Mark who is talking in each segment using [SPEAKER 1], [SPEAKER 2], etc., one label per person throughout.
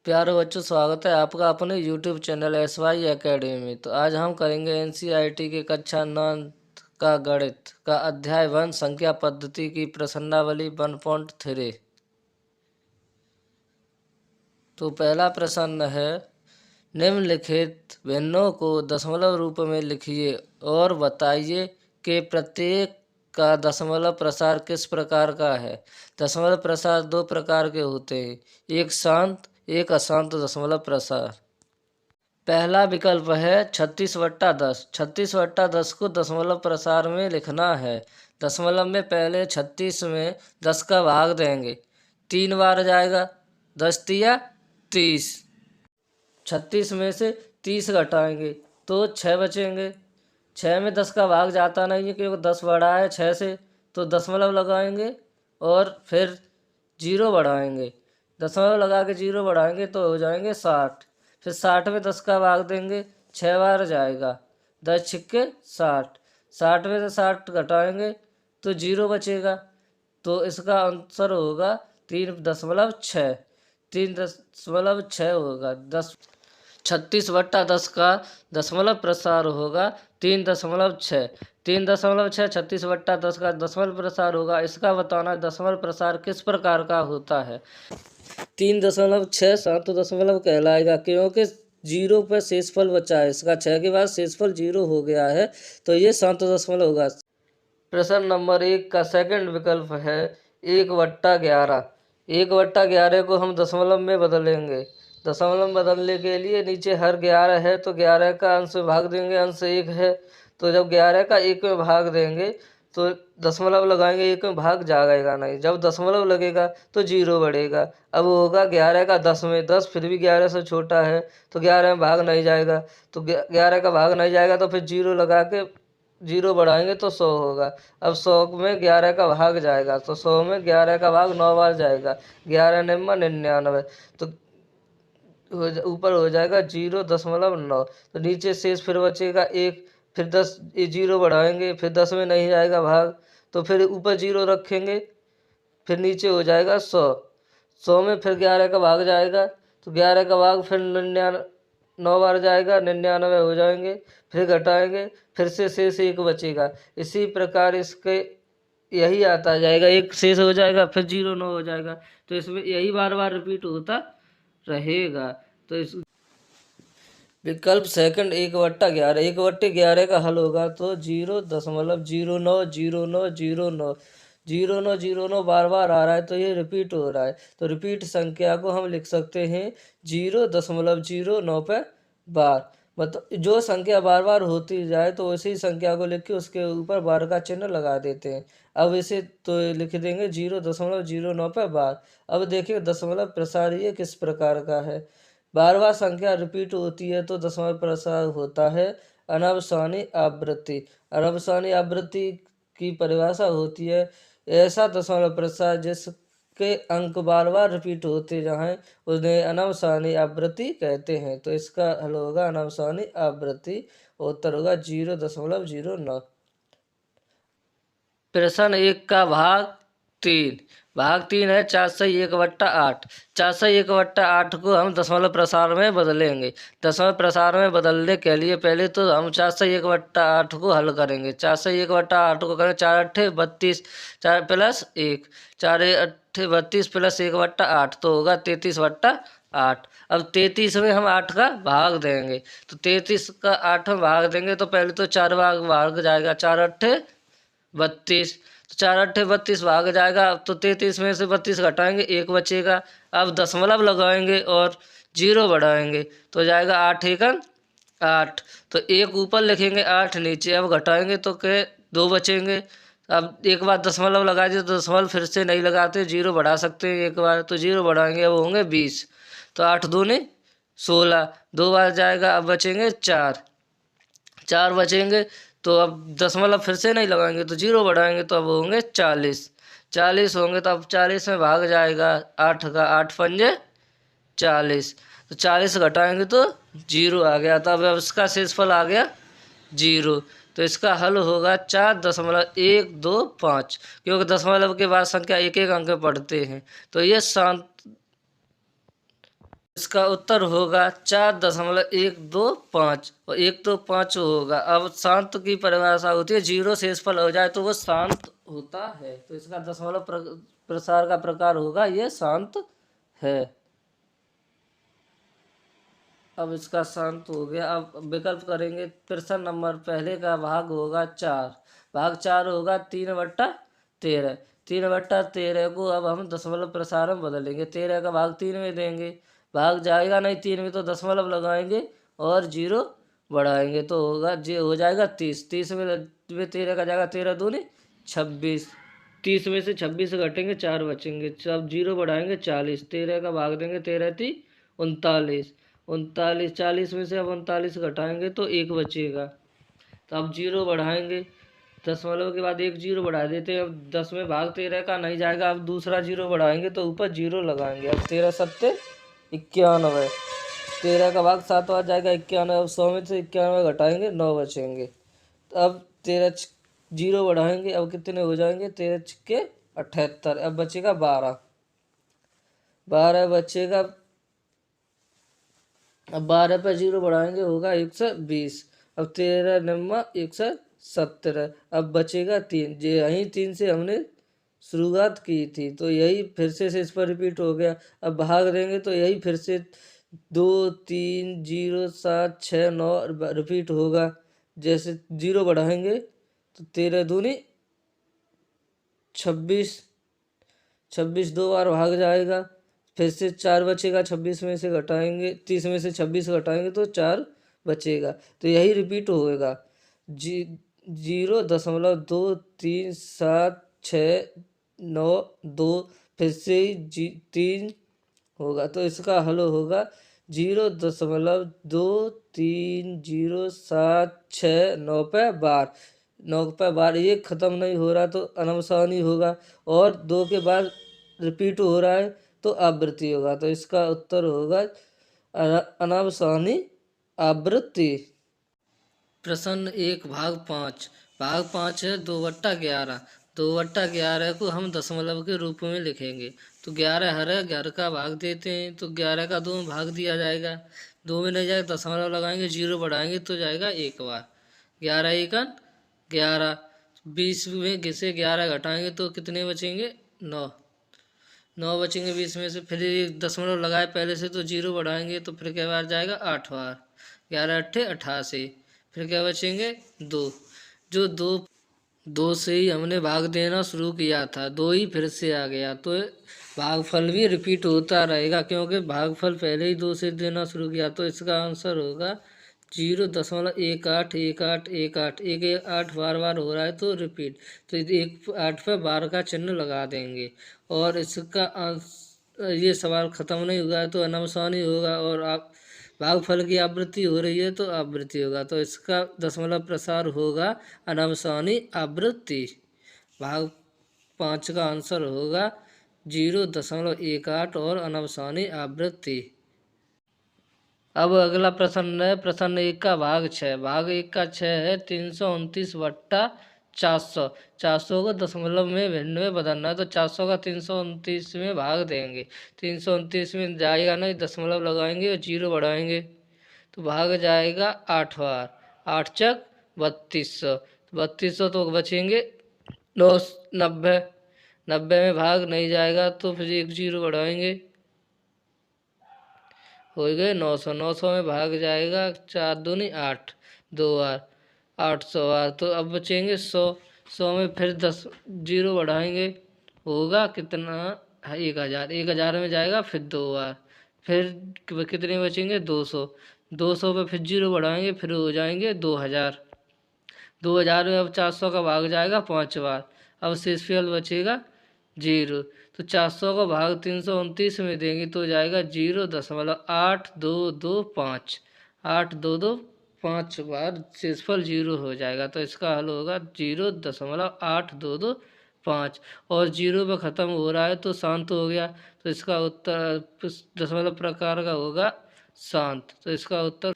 [SPEAKER 1] प्यारे बच्चों, स्वागत है आपका अपने YouTube चैनल SY एकेडमी में। तो आज हम करेंगे NCERT के कक्षा 9 का गणित का अध्याय 1 संख्या पद्धति की प्रश्नावली 1.3। तो पहला प्रश्न है, निम्नलिखित भिन्नों को दशमलव रूप में लिखिए और बताइए कि प्रत्येक का दशमलव प्रसार किस प्रकार का है। दशमलव प्रसार दो प्रकार के होते हैं, एक शांत एक अशांत दशमलव प्रसार। पहला विकल्प है 36/10। 36/10 को दशमलव प्रसार में लिखना है। दशमलव में पहले 36 में 10 का भाग देंगे, 3 बार जाएगा, 10 तिया 30। 36 में से 30 घटाएंगे तो 6 बचेंगे। 6 में 10 का भाग जाता नहीं है क्योंकि 10 बड़ा है 6 से, तो दशमलव लगाएंगे और फिर जीरो बढ़ाएंगे। दशमलव लगा के जीरो बढ़ाएंगे तो हो जाएंगे 60। फिर 60 में 10 का भाग देंगे, 6 बार जाएगा, 10 छिक्के 60। 60 में से 60 घटाएंगे तो जीरो बचेगा, तो इसका आंसर होगा 3.6। 3.6 होगा। 36/10 का दशमलव प्रसार होगा 3.6। 3.6 36/10 का दशमलव प्रसार होगा। इसका बताना दशमलव प्रसार किस प्रकार का होता है। 3.6 शांत दशमलव कहलाएगा क्योंकि जीरो पर शेषफल बचा है। इसका 6 के बाद शेषफल जीरो हो गया है, तो ये शांत दशमलव होगा। प्रश्न नंबर 1 का सेकंड विकल्प है 1/11। 1/11 को हम दशमलव में बदलेंगे। दशमलव में बदलने के लिए नीचे हर 11 है तो 11 का अंश में भाग देंगे, अंश 1 है तो जब 11 का 1 में भाग देंगे तो दशमलव लगाएंगे, 1 में भाग जाएगा नहीं। जब दशमलव लगेगा तो जीरो बढ़ेगा। अब होगा 11 का 10 में, 10 फिर भी 11 से छोटा है तो 11 में भाग नहीं जाएगा, तो 11 का भाग नहीं जाएगा तो फिर जीरो लगा के जीरो बढ़ाएंगे तो 100 होगा। अब 100 में 11 का भाग जाएगा तो 100 में 11 का भाग 9 बार जाएगा, 11 निम्न 99, तो ऊपर हो जाएगा 0.9। तो नीचे शेष फिर बचेगा 1। फिर 10 जीरो बढ़ाएंगे, फिर 10 में नहीं जाएगा भाग तो फिर ऊपर जीरो रखेंगे, फिर नीचे हो जाएगा 100। 100 में फिर 11 का भाग जाएगा तो 11 का भाग फिर 9 बार जाएगा, 99 हो जाएंगे। फिर घटाएंगे, फिर से शेष 1 बचेगा। इसी प्रकार इसके यही आता जाएगा, 1 शेष हो जाएगा फिर 0 9 हो जाएगा, तो इसमें यही बार बार रिपीट होता रहेगा। तो इस विकल्प सेकंड 1/11। 1/11 का हल होगा तो 0.09090909 0.909 बार बार आ रहा है तो ये रिपीट हो रहा है, तो रिपीट संख्या को हम लिख सकते हैं 0.09 पे बार। मतलब जो संख्या बार बार होती जाए तो उसी संख्या को लिख के उसके ऊपर बार का चिन्ह लगा देते हैं। अब इसे तो लिख देंगे 0.09 पे बार। अब देखिए दशमलव प्रसार ये किस प्रकार का है। बार बार संख्या रिपीट होती है तो दशमलव प्रसार होता है अनावसानी आवृत्ति। अनावसानी आवृत्ति की परिभाषा होती है ऐसा दशमलव प्रसार जिसके अंक बार बार रिपीट होते जाएं, उन्हें अनावसानी आवृत्ति कहते हैं। तो इसका हल होगा अनावसानी आवृत्ति। उत्तर होगा 0.09। प्रश्न 1 का भाग 3। भाग 3 है 4/1/8। 4/1/8 को हम दशमलव प्रसार में बदलेंगे। दशमलव प्रसार में बदलने के लिए पहले तो हम 4/1/8 को हल करेंगे। 4/1/8 को करें 4×8 = 32, 4 + 1, 4×8 = 32 + 1/8 तो होगा 33/8। अब 33 में हम 8 का भाग देंगे, तो 33 का 8 में भाग देंगे तो पहले तो 4 भाग जाएगा, 4×8 = 32, तो 4×8 = 32 भाग जाएगा। अब तो 33 में से 32 घटाएंगे, 1 बचेगा। अब दशमलव लगाएंगे और जीरो बढ़ाएंगे तो जाएगा 8 × 8, तो 1 ऊपर लिखेंगे 8 नीचे। अब घटाएंगे तो के 2 बचेंगे। अब एक बार दशमलव लगा दिए तो दशमलव फिर से नहीं लगाते, जीरो बढ़ा सकते हैं एक बार, तो जीरो बढ़ाएंगे अब होंगे 20। तो 8 दूनी 16, 2 बार जाएगा, अब बचेंगे 4 बचेंगे। तो अब दशमलव फिर से नहीं लगाएंगे तो जीरो बढ़ाएंगे तो अब होंगे 40 होंगे। तो अब 40 में भाग जाएगा 8 का, 8×5 = 40, तो 40 घटाएंगे तो जीरो आ गया। तो अब इसका शेषफल आ गया जीरो। तो इसका हल होगा 4.125, क्योंकि दशमलव के बाद संख्या एक एक अंक पढ़ते हैं। तो ये शांत इसका उत्तर होगा 4.125 और 125 होगा। अब शांत की परिभाषा होती है, जीरो शेषफल हो जाए तो वो शांत होता है। तो इसका दशमलव प्रसार का प्रकार होगा ये शांत है। अब इसका शांत हो गया। अब विकल्प करेंगे। प्रश्न नंबर पहले का भाग होगा 4, भाग 4 होगा 3/13। 3/13 को अब हम दशमलव प्रसार में बदलेंगे। 13 का भाग 3 में देंगे, भाग जाएगा नहीं 3 में तो दशमलव लगाएंगे और जीरो बढ़ाएंगे तो होगा हो जाएगा 30। 30 में 13 का जाएगा 13 दूनी 26। 30 में से 26 घटेंगे 4 बचेंगे, अब जीरो बढ़ाएंगे 40। 13 का भाग देंगे 13 × 3 = 39। 39 40 में से अब 39 घटाएंगे तो 1 बचेगा। तो अब जीरो बढ़ाएंगे, दशमलव के बाद एक जीरो बढ़ा देते हैं। अब 10 में भाग 13 का नहीं जाएगा, अब दूसरा जीरो बढ़ाएंगे तो ऊपर जीरो लगाएंगे। अब 13 सत्ते 91। 13 का भाग 7 आ जाएगा 91। अब 100 में से 91 घटाएंगे 9 बचेंगे। तो अब 13 जीरो बढ़ाएंगे, अब कितने हो जाएंगे 13 × 78। अब बचेगा 12। 12 बचेगा। अब 12 पर जीरो बढ़ाएंगे होगा 120। अब 13 9 117। अब बचेगा 3। यही 3 से हमने शुरुआत की थी तो यही फिर से इस पर रिपीट हो गया। अब भाग देंगे तो यही फिर से 2 3 0 7 6 9 रिपीट होगा। जैसे जीरो बढ़ाएंगे तो 13 दूनी 26। 26 दो बार भाग जाएगा, फिर से 4 बचेगा। 26 में से घटाएंगे, 30 में से 26 घटाएंगे तो 4 बचेगा। तो यही रिपीट होएगा। 0.237692 फिर से 3 होगा। तो इसका हल होगा 0.230769 पे बार। 9 पे बार ये ख़त्म नहीं हो रहा तो अनवसानी होगा, और 2 के बाद रिपीट हो रहा है तो आवृत्ति होगा। तो इसका उत्तर होगा अनावसानी आवृत्ति। प्रश्न 1 भाग 5। भाग 5 है 2/11। 2/11 को हम दशमलव के रूप में लिखेंगे। तो 11 हर है, 11 का भाग देते हैं तो 11 का 2 में भाग दिया जाएगा। 2 में नहीं जाएगा दशमलव लगाएंगे, जीरो बढ़ाएंगे तो जाएगा एक बार। 11 × 1 = 11। 20 में से 11 घटाएंगे तो कितने बचेंगे 9। 9 बचेंगे 20 में से। फिर एक दशमलव लगाए पहले से तो जीरो बढ़ाएंगे तो फिर क्या बार जाएगा 8 बार। 11 × 8 = 88। फिर क्या बचेंगे 2। जो 2 से ही हमने भाग देना शुरू किया था, 2 ही फिर से आ गया तो भागफल भी रिपीट होता रहेगा, क्योंकि भागफल पहले ही 2 से देना शुरू किया। तो इसका आंसर होगा 0.181818। 1 8 बार हो रहा है तो रिपीट, तो 1 8 पर बार का चिन्ह लगा देंगे। और इसका ये सवाल ख़त्म नहीं हुआ है तो अनवसानी होगा, और आप भागफल की आवृत्ति हो रही है तो आवृत्ति होगा। तो इसका दशमलव प्रसार होगा अनवसानी आवृत्ति। भाग 5 का आंसर होगा 0.18 और अनवसानी आवृत्ति। अब अगला प्रश्न है प्रश्न 1 का भाग 6। भाग 1 का 6 है 329/400। 400 को दशमलव में भिन्न में बदलना है तो 400 का 329 में भाग देंगे। 329 में जाएगा नहीं, दशमलव लगाएंगे और जीरो बढ़ाएंगे तो भाग जाएगा 8 बार। 8 × 3200। 3200 तो बचेंगे 90। 90 में भाग नहीं जाएगा तो फिर एक जीरो बढ़ाएंगे, हो गए 900। 900 में भाग जाएगा 4 दूनी 8, 2 बार 800 बार। तो अब बचेंगे 100। 100 में फिर 10 जीरो बढ़ाएंगे, होगा कितना 1000। 1000 में जाएगा फिर 2 बार, फिर कितने बचेंगे 200। 200 पे फिर जीरो बढ़ाएंगे, फिर हो जाएंगे 2000। 2000 में अब 400 का भाग जाएगा 5 बार, अब शेषफल बचेगा 0। तो 400 का भाग 329 में देंगे तो जाएगा 0.8225। 8225 बार शेषफल 0 हो जाएगा। तो इसका हल होगा 0.8225। और 0 पे ख़त्म हो रहा है तो शांत हो गया, तो इसका उत्तर दशमलव प्रकार का होगा शांत। तो इसका उत्तर।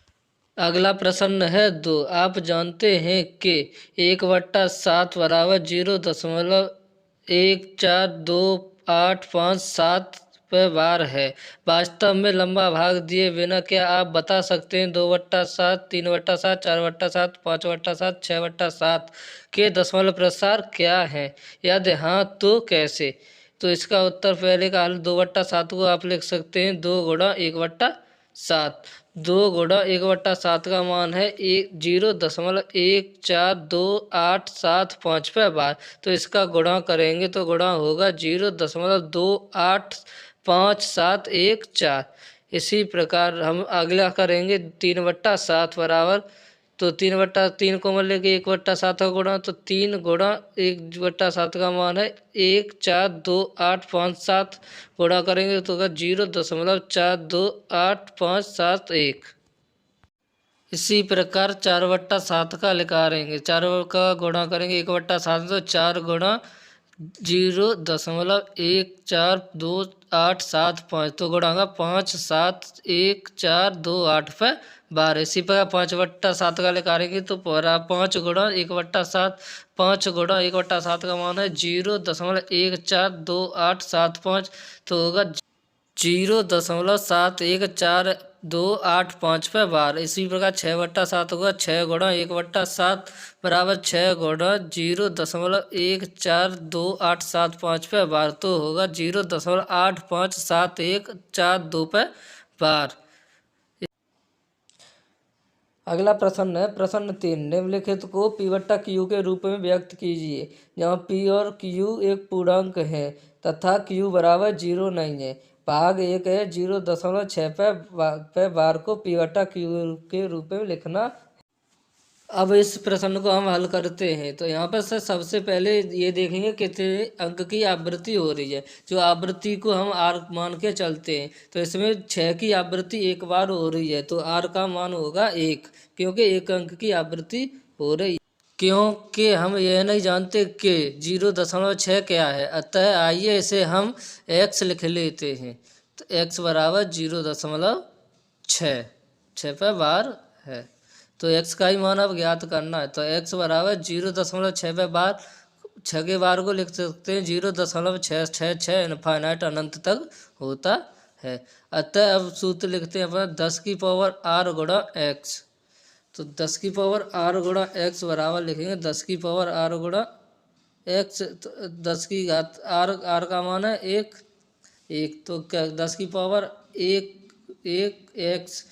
[SPEAKER 1] अगला प्रश्न है 2। आप जानते हैं कि 1/7 बराबर 0.142857 पे बार है। वास्तव में लंबा भाग दिए बिना क्या आप बता सकते हैं 2/7, 3/7, 4/7, 5/7, 6/7 के दशमलव प्रसार क्या है? यदि हाँ तो कैसे? तो इसका उत्तर पहले का हल 2/7 को आप लिख सकते हैं 2 × 1/7। 2 × 1/7 का मान है 0.142875 पे बार। तो इसका गुणा करेंगे तो गुणा होगा 0.28574। इसी प्रकार हम अगला करेंगे 3/7 बराबर, तो 3/3 को मान लेंगे 1/7 का गुणा, तो 3 × 1/7 का मान है 14285 गुणा करेंगे तो होगा 0.428571। इसी प्रकार 4/7 का निकालेंगे, 4 का गुणा करेंगे 1/7, तो 4 × 0.14285 तो गुणा होगा 57142 पे बार। इसी प्रकार 5/7 का निकालेंगे तो पूरा 5 × 1/7, 5 × 1/7 का मान है 0.142875 तो होगा 0.7148285 पे बार। इसी प्रकार 6/7 होगा, 6 × 1/7 बराबर 6 × 0.0142875 पे बार, तो होगा 0.85714 पे बार। अगला प्रश्न है प्रश्न 3, निम्नलिखित को P/Q के रूप में व्यक्त कीजिए, जहाँ P और Q एक पूर्णांक है तथा Q बराबर 0 नहीं है। भाग 1 है 0.6 पे बार को P/Q के रूप में लिखना। अब इस प्रश्न को हम हल करते हैं तो यहाँ पर से सबसे पहले ये देखेंगे कितने अंक की आवृत्ति हो रही है। जो आवृत्ति को हम आर मान के चलते हैं तो इसमें 6 की आवृत्ति एक बार हो रही है, तो आर का मान होगा 1, क्योंकि 1 अंक की आवृत्ति हो रही है। क्योंकि हम यह नहीं जानते कि 0.6 क्या है, अतः आइए इसे हम x लिख लेते हैं। तो x बराबर 0.6 पे बार है, तो x का ही मान अब ज्ञात करना है। तो x बराबर 0.6 पे बार, 6 के बार को लिख सकते हैं 0.666 इनफाइनाइट अनंत तक होता है। अतः अब सूत्र लिखते हैं अपना 10 की पावर r गुणा x। तो 10 की पावर r गुणा x बराबर लिखेंगे 10 की पावर r गुणा x, तो 10 की घात r का मान है 1, तो क्या 10 की पावर 1 x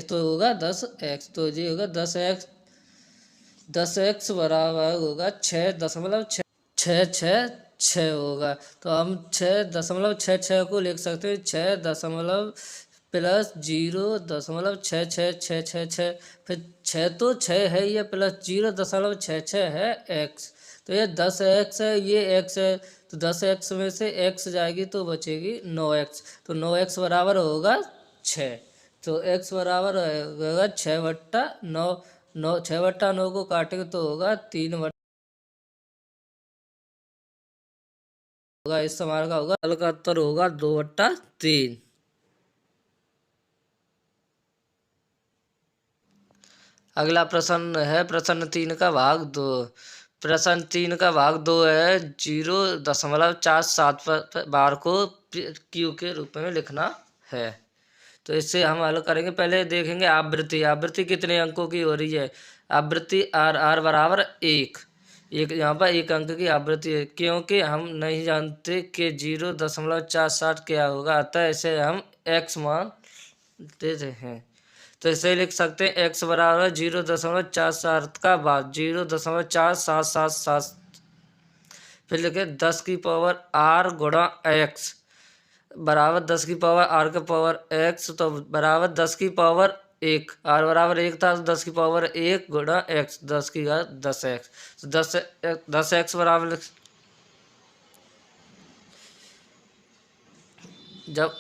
[SPEAKER 1] तो होगा 10x, तो ये होगा 10x बराबर होगा 6.666 होगा। तो हम 6.66 को लिख सकते हैं 6 दशमलव प्लस 0.66666, फिर 6 तो 6 है, ये प्लस 0.66 है x, तो ये 10x है, ये x है, तो 10x में से x जाएगी तो बचेगी 9x, तो 9x बराबर होगा 6। तो x बराबर होगा 6/9, 6/9 को काटेंगे तो होगा 3 होगा। इस सवाल का होगा हल का उत्तर होगा 2/3। अगला प्रश्न है प्रश्न 3 का भाग 2। प्रश्न 3 का भाग 2 है 0.47 बार को Q के रूप में लिखना है। तो इससे हम हल करेंगे, पहले देखेंगे आवृत्ति। आवृत्ति कितने अंकों की हो रही है? आवृत्ति आर बराबर 1, यहाँ पर 1 अंक की आवृत्ति है, क्योंकि हम नहीं जानते कि 0.47 क्या होगा, अतः इसे हम x मान देते हैं। तो इसे लिख सकते हैं x बराबर 0.47 का बाद 0.4777, फिर लिखे 10 की पावर r गुणा x बराबर 10 की पावर r के पावर x, तो बराबर 10 की पावर 1, r बराबर 1 था, तो 10 की पावर 1 गुणा x, 10 की घात 10x, तो 10x बराबर जब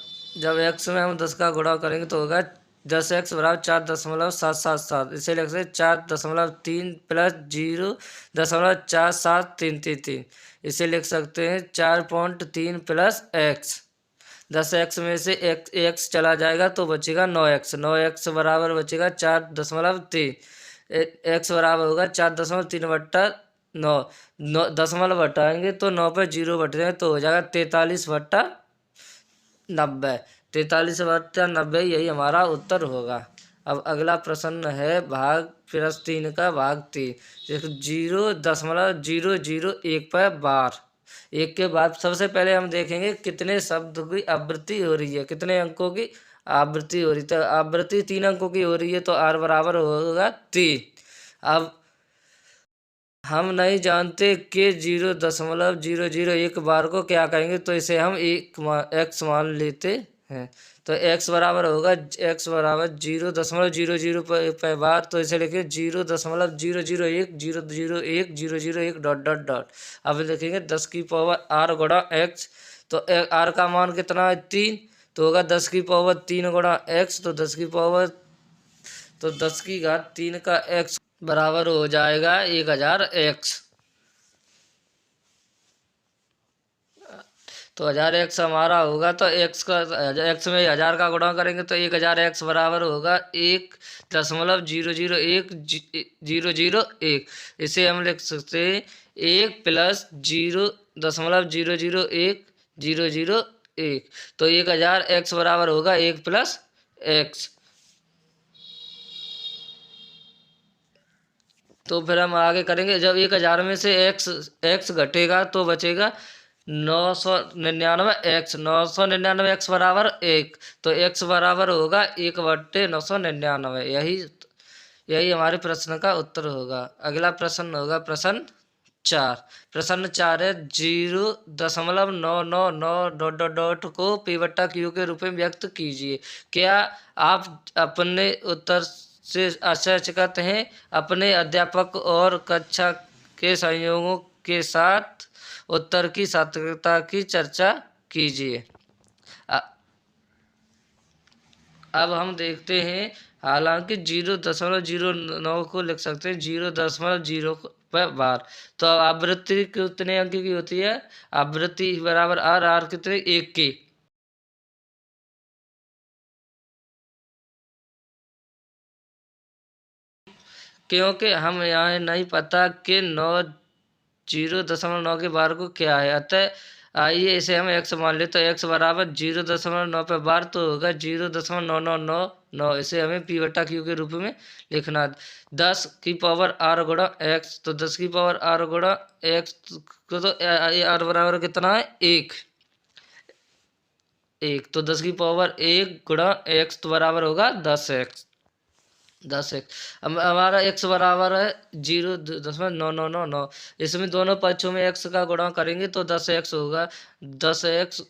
[SPEAKER 1] x में हम 10 का गुणा करेंगे तो होगा 10x बराबर 4.777, इसे लिख सकते 4.3 प्लस 0.4733, इसे लिख सकते हैं 4.3 प्लस x। 10x में से x चला जाएगा तो बचेगा 9x, 9x बराबर बचेगा 4.3, x बराबर होगा 4.3/9, 9 दशमलव हटाएंगे तो 9 पे 0 बट जाएंगे तो हो जाएगा 43/9। 90। 43 बट्टा 90 यही हमारा उत्तर होगा। अब अगला प्रश्न है भाग प्लस 3 का भाग 3। देखो 0.001 पर बार। एक के बाद सबसे पहले हम देखेंगे कितने शब्द की आवृत्ति हो रही है, कितने अंकों की आवृत्ति हो रही है। तो आवृत्ति 3 अंकों की हो रही है तो आर बराबर होगा 3। अब हम नहीं जानते कि 0.001 बार को क्या कहेंगे, तो इसे हम एक्स मान लेते हैं। तो एक्स बराबर होगा, एक्स बराबर 0.00 पे बार, तो इसे लिखेंगे 0.001 डॉट डॉट डॉट। अब लिखेंगे 10 की पावर आर गुणा एक्स। तो आर का मान कितना है 3, तो होगा 10 की पावर 3 गुणा एक्स। तो 10 की घात 3 का एक्स बराबर हो जाएगा 1000 एक्स। तो 1000 एक्स हमारा होगा, तो एक्स का एक्स में 1000 का गुणा करेंगे तो 1000 एक्स बराबर होगा 1.001 इसे हम लिख सकते हैं 1 प्लस 0.001 तो 1000 एक्स बराबर होगा 1 प्लस एक्स। तो फिर हम आगे करेंगे, जब 1000 में से एक्स घटेगा तो बचेगा 999 एक्स। 999 एक्स बराबर 1, तो एक्स बराबर होगा 1/999। यही हमारे प्रश्न का उत्तर होगा। अगला प्रश्न होगा प्रश्न 4। प्रश्न 4 है 0.999 डॉट डॉट डॉट को पी बट्टा क्यू के रूप में व्यक्त कीजिए। क्या आप अपने उत्तर से आश्चर्यचकित हैं? अपने अध्यापक और कक्षा के सहयोगियों के साथ उत्तर की सार्थकता की चर्चा कीजिए। अब हम देखते हैं, हालांकि 0.09 को लिख सकते हैं 0.0 पर बार। तो अब आवृत्ति कितने अंक की होती है? आवृत्ति बराबर आर, आर कितने 1 की। क्योंकि हम यहाँ नहीं पता कि 0.9 के बार को क्या है, अतः आइए इसे हम एक्स मान ले। तो एक्स बराबर 0.9 पे बार तो होगा 0.9999। इसे हमें पी बटा क्यू के रूप में लिखना। 10 की पावर आर गुणा एक्स, तो 10 की पावर आर गुणा एक्स को, तो आर बराबर कितना है 1। तो 10 की पावर 1 गुणा एक्स तो बराबर होगा 10x। 10x हमारा x बराबर है 0.999। इसमें दोनों पक्षों में x का गुणा करेंगे तो 10x होगा। 10x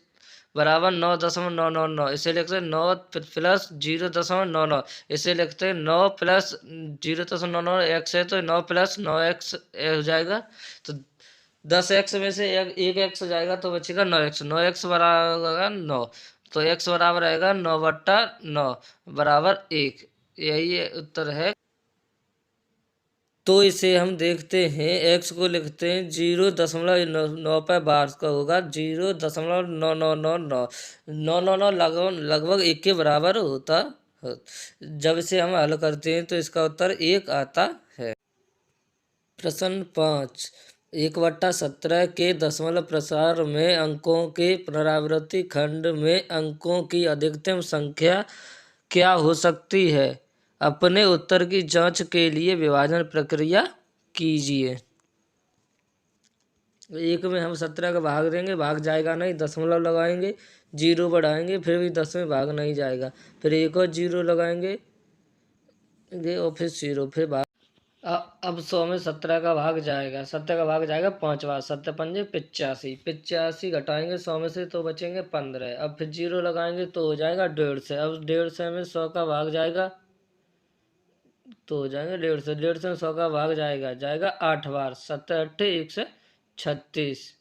[SPEAKER 1] बराबर 9.999। इसे लिखते हैं 9 प्लस 0.99। इसे लिखते हैं 9 प्लस 0.99 x है, तो 9 प्लस 9x हो जाएगा। तो 10x में से एक एक्स हो जाएगा तो बचेगा 9x। 9x बराबर 9, तो x बराबर आएगा 9/9 बराबर 1। यही उत्तर है। तो इसे हम देखते हैं, x को लिखते हैं 0.9 पर बार का होगा 0.9999 लगभग 1 के बराबर होता है। जब इसे हम हल करते हैं तो इसका उत्तर 1 आता है। प्रश्न 5। 1/17 के दशमलव प्रसार में अंकों के पुनरावृत्ति खंड में अंकों की अधिकतम संख्या क्या हो सकती है? अपने उत्तर की जांच के लिए विभाजन प्रक्रिया कीजिए। 1 में हम 17 का भाग देंगे, भाग जाएगा नहीं, दशमलव लगाएंगे, 0 बढ़ाएंगे, फिर भी 10 में भाग नहीं जाएगा, फिर एक और 0 लगाएंगे और फिर 0, फिर भाग। अब 100 में 17 का भाग जाएगा, 17 का भाग जाएगा 5 बार, 7 पंजे 85, 85 घटाएंगे 100 में से तो बचेंगे 15। अब फिर 0 लगाएंगे तो हो जाएगा 150। अब 150 में 100 का भाग जाएगा तो हो जाएंगे 150। 150 में 100 का भाग जाएगा 8 बार, 7 8 136।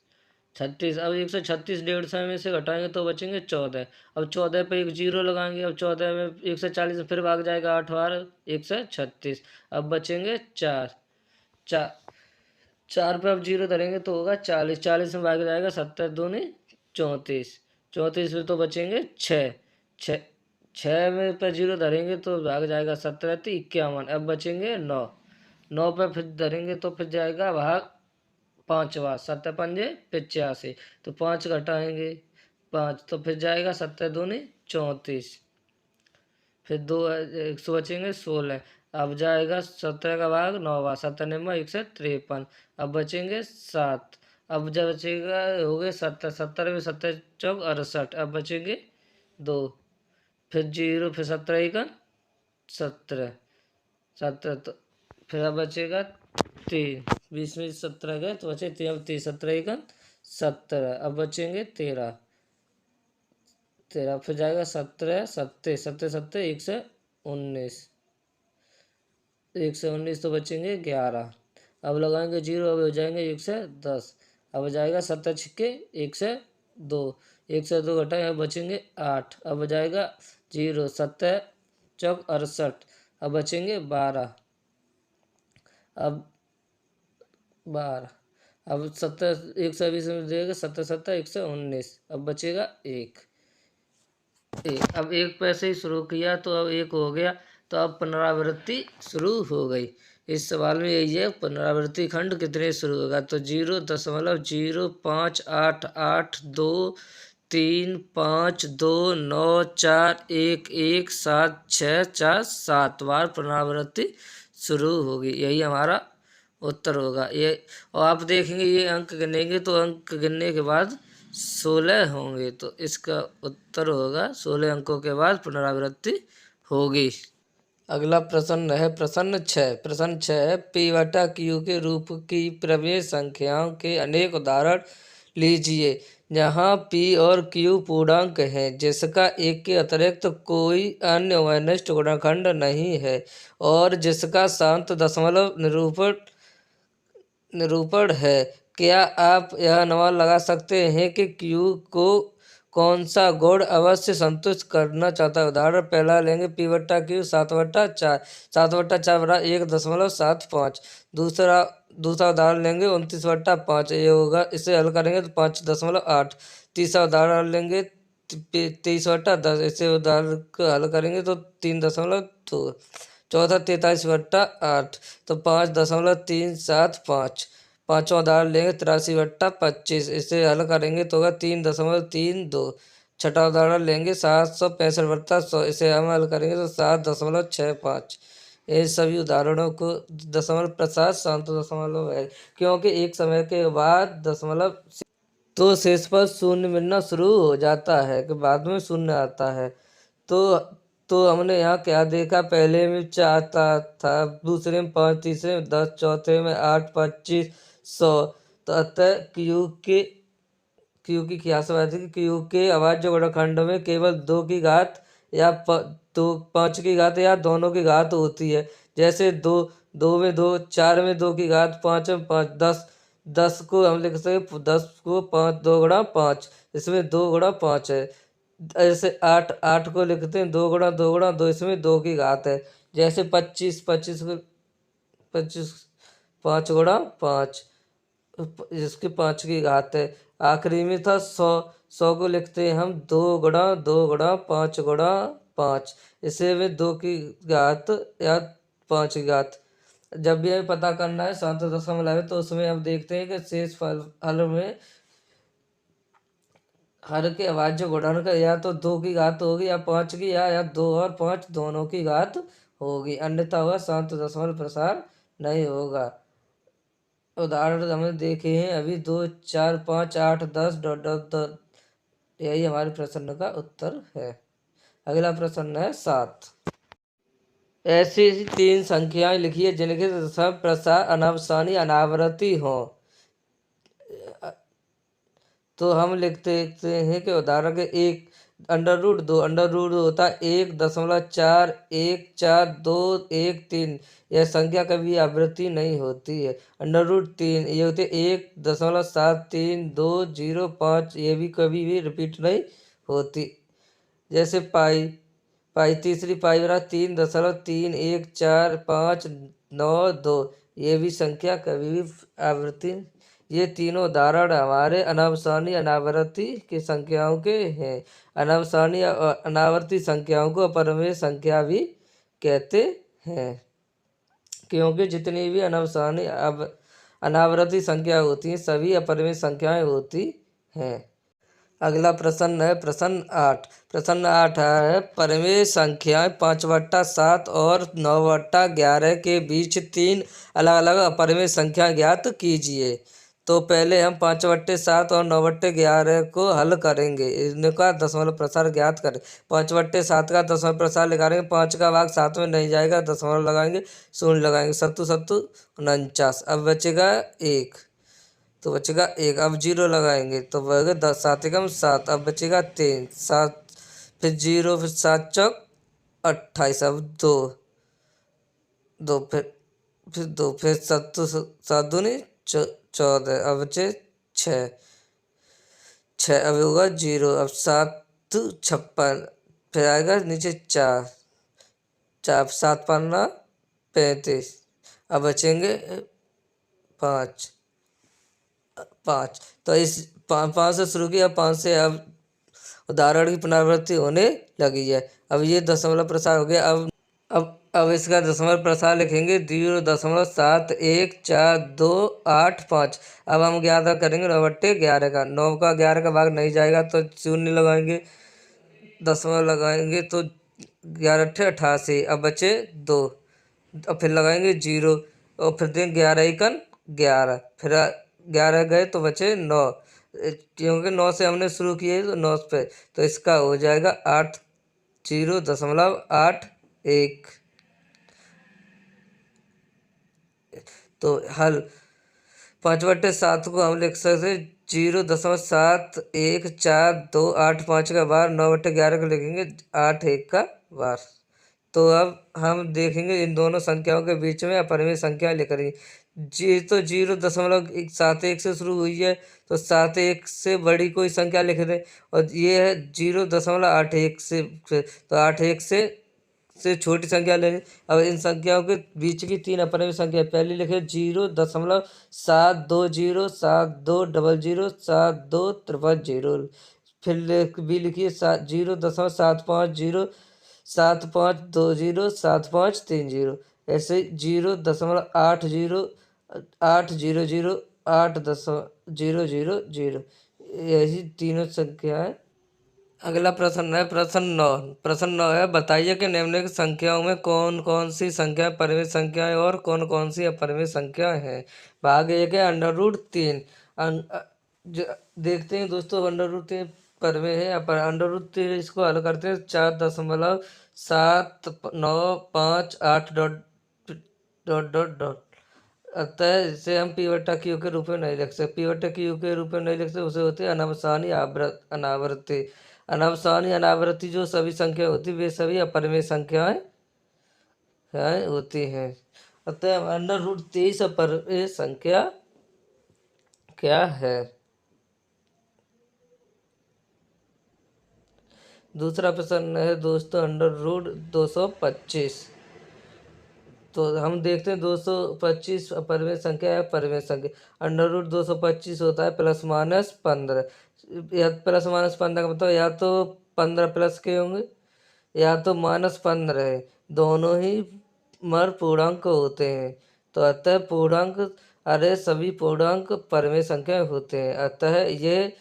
[SPEAKER 1] 36। अब 136 150 में से घटाएंगे तो बचेंगे 14। अब 14 पे एक 0 लगाएंगे। अब 14 में 140 फिर भाग जाएगा 8 बार, 136। अब बचेंगे 4। 4 पे अब 0 धरेंगे तो होगा 40। 40 में भाग जाएगा 7 दूनी 34। 34 में तो बचेंगे 6। 6 में पर 0 धरेंगे तो भाग जाएगा 17 51। अब बचेंगे 9। 9 पे फिर धरेंगे तो फिर जाएगा भाग 5 बार, 7 पंजे 85। तो 5 घटाएंगे 5, तो फिर जाएगा 7 दूनी 34, फिर 2 100 बचेंगे 16। अब जाएगा 17 का भाग 9, 17 153। अब बचेंगे 7। अब जब बचेगा हो गए 70, 70 में 70 चौक 68। अब बचेंगे 2, फिर 0, फिर 17 एकन 17, 17 तो फिर अब बचेगा 3, 20 में 17 गए तो बचे 3, अब 3, 17 एकन 17। अब बचेंगे 13, 13 फिर जाएगा 17, 70, 70, 70 119, 119 तो बचेंगे 11। अब लगाएंगे 0, अब हो जाएंगे 110। अब हो जाएगा 70 छिक्के 102, 102 घटाएं अब बचेंगे 8। अब हो जाएगा 0, 70 चौक 68। अब बचेंगे 12, अब 12। अब 70 120 में देगा 70, 70 119। अब बचेगा 1, अब एक पैसे ही शुरू किया तो अब 1 हो गया, तो अब पुनरावृत्ति शुरू हो गई। इस सवाल में यही है पुनरावृत्ति खंड कितने शुरू होगा, तो 0.88825 2 3 5 2 9 4 1 1 7 4 7 बार पुनरावृत्ति शुरू होगी। यही हमारा उत्तर होगा ये। और आप देखेंगे ये अंक गिनेंगे तो अंक गिनने के बाद 16 होंगे, तो इसका उत्तर होगा 16 अंकों के बाद पुनरावृत्ति होगी। अगला प्रश्न है प्रश्न 6। प्रश्न 6 है पी बटा क्यू के रूप की प्रमेय संख्याओं के अनेक उदाहरण लीजिए जहाँ पी और क्यू पूर्णांक हैं जिसका एक के अतिरिक्त कोई अन्य वैनिष्ठ गुणनखंड नहीं है और जिसका शांत दशमलव निरूपण है। क्या आप यह अनुमान लगा सकते हैं कि क्यू को कौन सा गुण अवश्य संतुष्ट करना चाहता है। उदाहरण पहला लेंगे पी बट्टा क्यू 7/4, 7/4 बराबर 1.75। दूसरा उदाहरण लेंगे 29/5, ये होगा, इसे हल करेंगे तो 5.8। तीसरा उदाहरण लेंगे 23/10, इसे उदाहरण को हल करेंगे तो 3.2। चौथा 43/8, तो 5.375। पांचवा उदाहरण लेंगे 83/25, इसे हल करेंगे तो होगा 3.32। छठा उदाहरण लेंगे 765/100, इसे हम हल करेंगे तो 7.65। ये सभी उदाहरणों को दशमलव प्रसाद शांत दशमलव है क्योंकि एक समय के बाद दशमलव तो शेष पर शून्य मिलना शुरू हो जाता है कि बाद में शून्य आता है। तो हमने यहाँ क्या देखा, पहले में 4 था, दूसरे में 5, तीसरे में 10, चौथे में 8, 25, 100। तो अतः क्यू की क्या बात है कि क्यू के अभाज्य गुणनखंड में केवल 2 की घात या 5 की घात या दोनों की घात होती है। जैसे 2 में 2, 4 में 2 की घात, 5 में 5, 10 को हम लिख सकते 10 को 5 2 गुणा 5, इसमें 2 गुणा 5 है। ऐसे 8 को लिखते हैं 2 गुणा 2 गुणा 2, इसमें 2 की घात है। जैसे 25 को 25 5 गुणा 5, जिसकी 5 की घात है। आखिरी में था 100 को लिखते हैं हम 2 गुणा 2 गुणा 5 गुणा 5, इसे में 2 की घात या 5 की घात। जब भी हमें पता करना है शांत दशमलव है तो उसमें हम देखते हैं कि शेष हल में हर के अभाज्य गुणनखंड या तो 2 की घात होगी या 5 की, या 2 और 5 दोनों की घात होगी, अन्यथा वह शांत दशमलव प्रसार नहीं होगा। उदाहरण हमने देखे हैं अभी 2, 4, 5, 8, 10 डॉट डॉट डॉट। यही हमारे प्रश्न का उत्तर है। अगला प्रश्न है 7। ऐसी 3 संख्याएं लिखिए जिनके दशमलव प्रसार अनावसानी अनावृत्ति हो। तो हम लिखते हैं कि उदाहरण के 1 √2, √2 होता है 1.414213। यह संख्या कभी आवृत्ति नहीं होती है। √3 ये होते 1.73205, ये भी कभी भी रिपीट नहीं होती। जैसे पाई तीसरी पाई बराबर 3.31452, ये भी संख्या कभी भी आवृत्ति। ये तीनों उदाहरण हमारे अनावसानी अनावर्ती की संख्याओं के हैं। अनावसानी अनावर्ती संख्याओं को अपरिमेय संख्या भी कहते हैं क्योंकि जितनी भी अनावसानी अनावर्ती संख्या होती हैं सभी अपरिमेय संख्याएं होती हैं। अगला प्रश्न है प्रश्न 8। प्रश्न 8 है परिमेय संख्याएं 5/7 और 9/11 के बीच तीन अलग अलग अपरिमेय संख्या ज्ञात कीजिए। तो पहले हम 5/7 और 9/11 को हल करेंगे। इनका दशमलव प्रसार ज्ञात करें। 5/7 का दशमलव प्रसार लगाएंगे, 5 का भाग 7 में नहीं जाएगा, दशमलव लगाएंगे, शून्य लगाएंगे, सत्तू सत्तू 49। अब बचेगा 1, तो बचेगा 1। अब 0 लगाएंगे तो बचेगा 10, 7 एकम 7। अब बचेगा 3, 7, फिर 0, फिर 7 चौक 28। अब 2, 2 फिर 2, फिर 7 7 दूनी 14। अब बचे 6, 6 अब होगा 0। अब 7 56, फिर आएगा नीचे 4, 4 7 पन्ना 35। अब बचेंगे 5, 5। तो इस 5 से शुरू किया, 5 से अब उदाहरण की पुनरावृत्ति होने लगी है। अब ये दशमलव प्रसार हो गया। अब इसका दशमलव प्रसार लिखेंगे 0.714285। अब हम ज्ञात करेंगे 9/11 का। 9 का 11 का भाग नहीं जाएगा तो शून्य लगाएंगे, दशमलव लगाएंगे तो 11×8 = 88। अब बचे 2, अब फिर लगाएंगे 0 और फिर देंगे 11×1 = 11। फिर 11 गए तो बचे 9, क्योंकि 9 से हमने शुरू किए तो 9 पे, तो इसका हो जाएगा 80.81। तो हल 5/7 को हम लिख सकते 0.714285 का बार, 9/11 को लिखेंगे 8 1 का बार। तो अब हम देखेंगे इन दोनों संख्याओं के बीच में अपरिमेय संख्या लिख रही जी। तो 0.71 से शुरू हुई है, तो 71 से बड़ी कोई संख्या लिख दें। और ये है 0.81 तो 81 से छोटी संख्या लेंगे। अब इन संख्याओं के बीच की तीन अपरिमेय संख्या पहली लिखे 0.72072072007200। फिर भी लिखिए 0.7507520750। ऐसे 0.8080008000, यही तीनों संख्याएं। अगला प्रश्न है प्रश्न 9। प्रश्न 9 है बताइए कि निम्नलिखित संख्याओं में कौन कौन सी संख्याएं परिमेय संख्याएं और कौन कौन सी अपरिमेय संख्याएं हैं। भाग 1 है √3। देखते हैं दोस्तों, √3 परिमेय है। पर √3 इसको हल करते हैं 4.79558 डॉट डॉट डॉट। अतः इसे हम P/Q के रूप में नहीं लिख सकते। P/Q के रूप में नहीं लिख सकते, उसे होती है अनावसानी अनावृत्ति। अनावसानी अनावृत्ति जो सभी संख्या होती वे सभी अपरिमेय संख्याएं होती हैं। अतः √23 अपरिमेय संख्या क्या है। दूसरा प्रश्न है दोस्तों √225। तो हम देखते हैं 225 अपरिमेय संख्या है। परिमेय संख्या √225 होता है ±15। या ±15 का मतलब या तो 15 प्लस के होंगे या तो -15 है। दोनों ही पूर्णांक होते हैं। तो अतः पूर्णांक अरे सभी पूर्णांक परिमेय संख्या होते हैं। अतः ये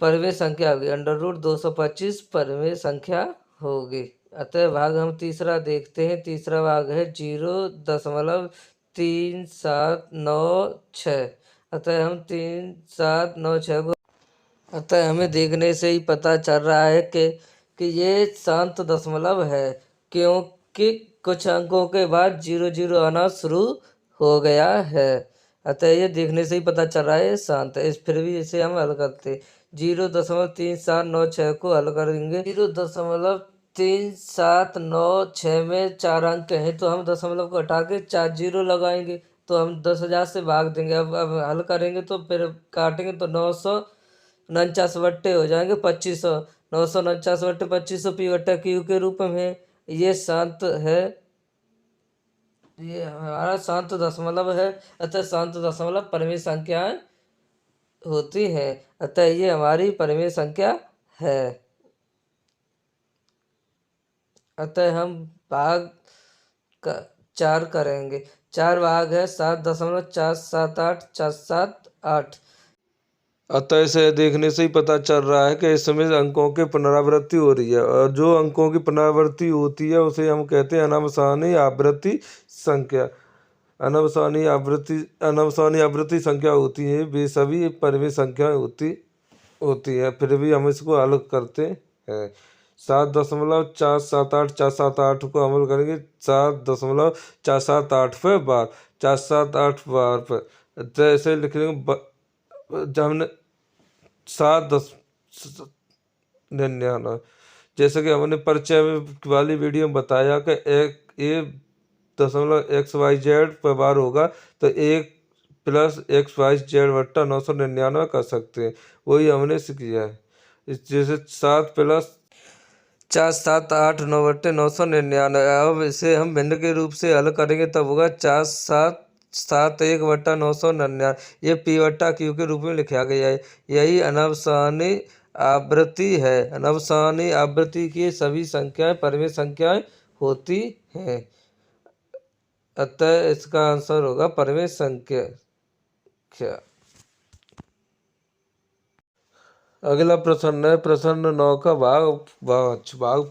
[SPEAKER 1] परिमेय संख्या होगी। √225 परिमेय संख्या होगी। अतः भाग हम तीसरा देखते हैं। तीसरा भाग है 0.3796। अतः हम 3796 को, अतः हमें देखने से ही पता चल रहा है कि ये शांत दशमलव है, क्योंकि कुछ अंकों के बाद 00 आना शुरू हो गया है। अतः ये देखने से ही पता चल रहा है शांत है। फिर भी इसे हम हल करते 0.3796 को हल करेंगे। 0.3796 में 4 अंक हैं, तो हम दशमलव को हटा के 4 0 लगाएंगे, तो हम 10,000 से भाग देंगे। अब हल करेंगे तो फिर काटेंगे तो 949 बट्टे हो जाएंगे 2500। 949 बट्टे 2500 P/Q के रूप में ये शांत है। ये हमारा शांत दशमलव है। अतः शांत दशमलव परिमेय संख्याएं होती हैं। अतः ये हमारी परिमेय संख्या है। अतः हम भाग 4 करेंगे। 4 भाग है 7.47784778।
[SPEAKER 2] अतः इसे देखने से ही पता चल रहा है कि इसमें अंकों की पुनरावृत्ति हो रही है, और जो अंकों की पुनरावृत्ति होती है उसे हम कहते हैं अनावसानी आवृत्ति संख्या। अनावसानी आवृत्ति संख्या होती है, वे सभी परिमेय संख्याएं होती होती है। फिर भी हम इसको हल करते हैं। 7.478 478 को अमल करेंगे 7.478 पे बार, 478 बार पर, तो ऐसे लिख लेंगे जब हमने 7.99, जैसे कि हमने परिचय वाली वीडियो में बताया कि एक ए दशमलव एक्स वाई जेड पर बार होगा तो 1 + XYZ/999 कर सकते हैं। वही हमने किया है। जैसे 7 + 4 7 8 9/999। अब इसे हम भिन्न के रूप से हल करेंगे तब होगा 4 7 7 1/999। ये P/Q के रूप में लिखा गया है। यही अनावसानी आवृत्ति है। अनावसानी आवृत्ति की सभी संख्याएं परिमेय संख्याएं होती हैं, अतः इसका आंसर होगा परिमेय संख्या। अगला प्रश्न है प्रश्न 9 का भाग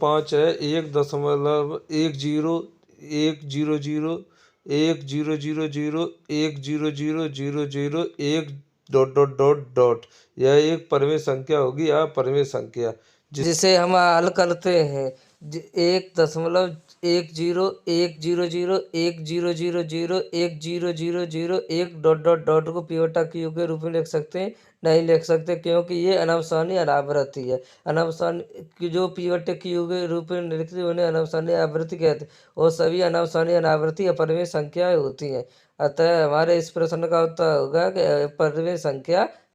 [SPEAKER 2] 5 है। 1.10101010001000 यह एक परिमेय संख्या होगी या परिमेय संख्या जिसे हम हल करते हैं। 1.10101010001000 को P/Q के रूप में लिख सकते हैं, नहीं लिख सकते क्योंकि ये अनावसानी अनावृत्ति है। अनावसानी की जो P/Q के रूप में लिखते हैं उन्हें अनावसानी आवृत्ति कहते हैं, और सभी अनावसानी अनावृत्ति अपरिमेय संख्याएं होती हैं। अतः हमारे इस प्रश्न का उत्तर होगा कि परिमेय संख्या